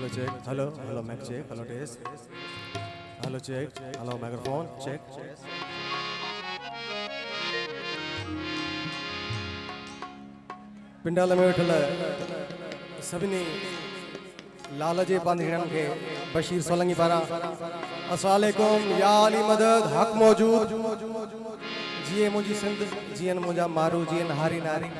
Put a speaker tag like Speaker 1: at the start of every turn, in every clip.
Speaker 1: Hello check. Hello mic check. Hello test. Hello check. Hello microphone check. पिंडाल में वेठल सभिनी लाल जे बांधीड़न के बशीर सोलंगी पारा अस्सलाम वालेकुम या अली मदद हक मौजूद जिए मुझी सिंध जियन मुझा मारू जियन हारी नारी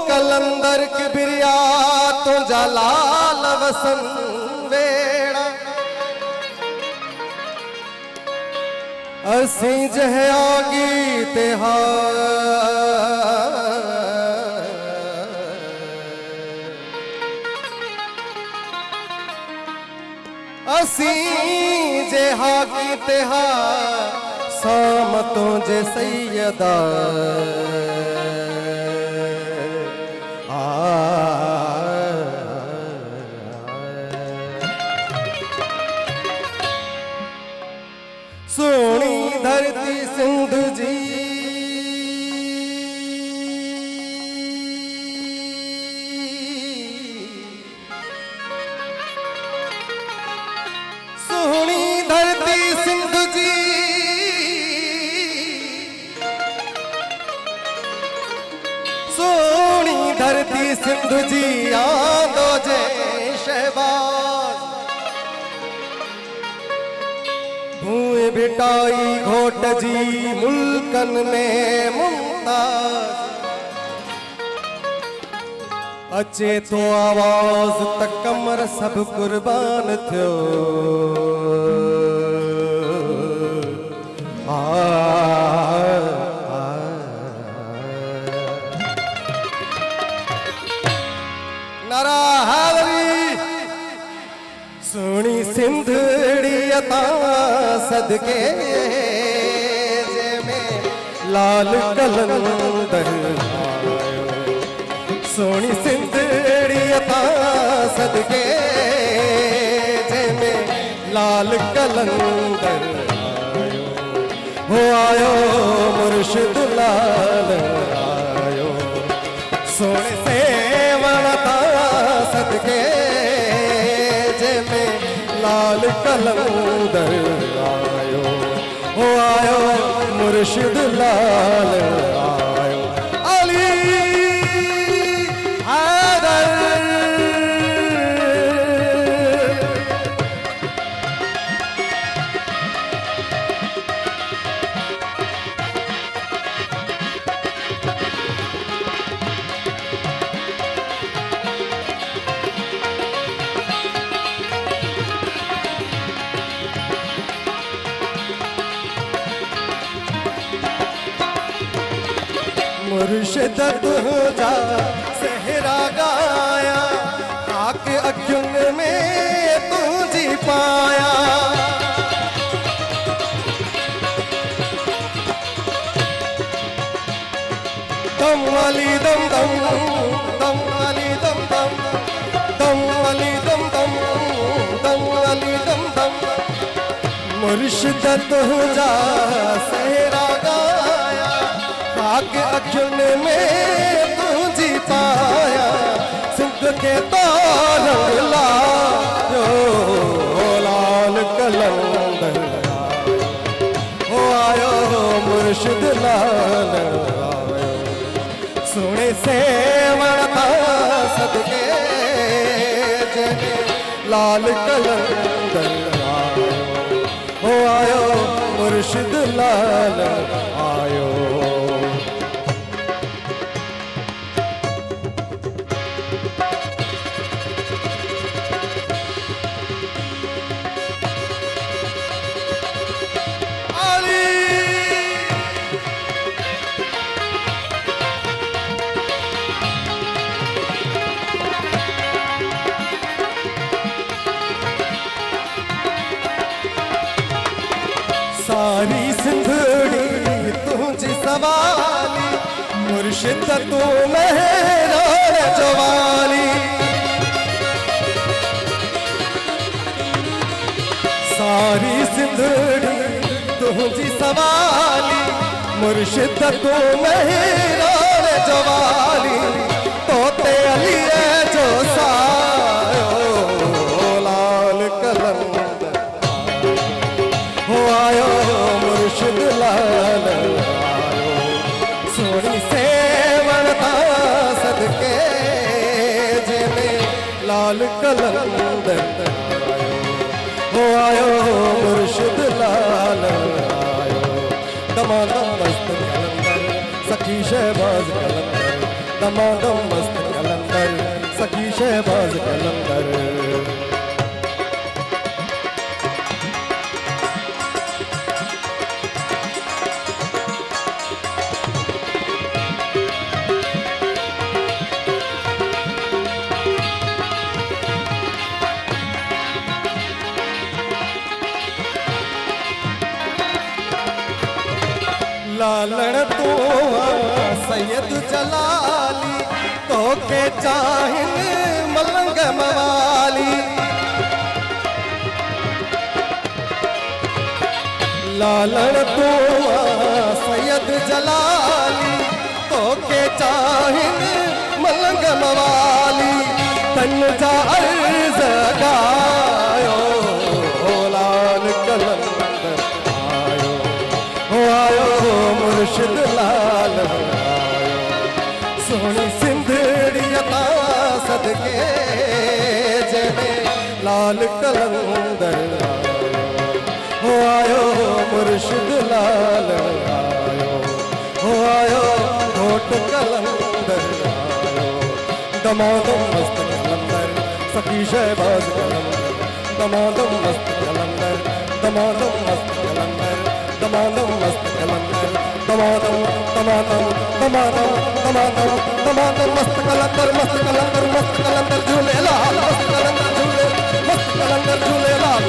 Speaker 1: कलंदर किबरिया तो जलाल वसन वेड़ा असी जहयागी तेहार असी जहागी तेहार सामतों जे सैयदा सोनी धरती सिंध जी सोनी धरती सिंध जी सोनी धरती सिंध जी आंदो जे शहबाज भूए बिटाई घोट जी मुल्कन में मुमताज अचे तो आवाज तक कमर सब कुर्बान थियो नारा हालरी सोनी सिंधड़ी अता सदके जे में लाल कलंदर सोनी सिंधड़ी अता सदके जे में लाल कलंदर हो आयो मुर्शिद लाल आयो सोने से वणता सदके जे में लाल कलंदर आयो हो आयो मुर्शिद लाल आयो अली हैदर मुर्शिद तुझा सहरा गाया आके अखियुन में तुझी पाया दम वाली दम दम दम वाली दम दम दम वाली मुर्शिद तुझा सहरा गाया, खाक अखियुन में तुझी पाया, सिंध के तो रंग लायो, लाल कलंदर हो आयो, मुर्शिद लाल आयो, सोने से वणता सदके जने लाल कलंदर आयो, हो आयो मुर्शिद लाल आयो। सारी सिंधड़ी तुझी सवाली, मुर्शिद तू मेहरान जवाली, सारी सिंधड़ी तुझी सवाली, मुर्शिद तू मेहरान जवाली, तोते अली जो सायो, लाल कलंदर हो आयो, मुर्शिद लाल आयो, सोनी से वणता सदके जने लाल कलंदर आयो, हो आयो मुर्शिद लाल आयो। दमादम मस्त कलंदर सखी शहबाज कलंदर, दमादम मस्त कलंदर सखी शहबाज कलंदर। लालण तो सैयद जलाली, तो के चाहिन मलंग मवाली, लालण तो सैयद जलाली, तो के चाहिन मलंग मवाली, तन जा अर्ज गायो, लाल कलंदर आयो, हो आयो मुर्शिद लाल आयो, सोनी सिंधड़ी अता सदके जने लाल कलंदर आयो, हो आयो मुर्शिद लाल आयो, हो आयो घोट कलंदर आयो। दमादम मस्त कलंदर सखी शहबाज कलंदर, दमादम मस्त कलंदर, दमादम मस्त कलंदर, दमादम मस्त कलंदर, दमादम दमादम दमादम दमादम दमादम मस्त कलंदर, मस्त कलंदर, मस्त कलंदर झूले लाल, मस्त कलंदर झूले, मस्त कलंदर झूले लाल।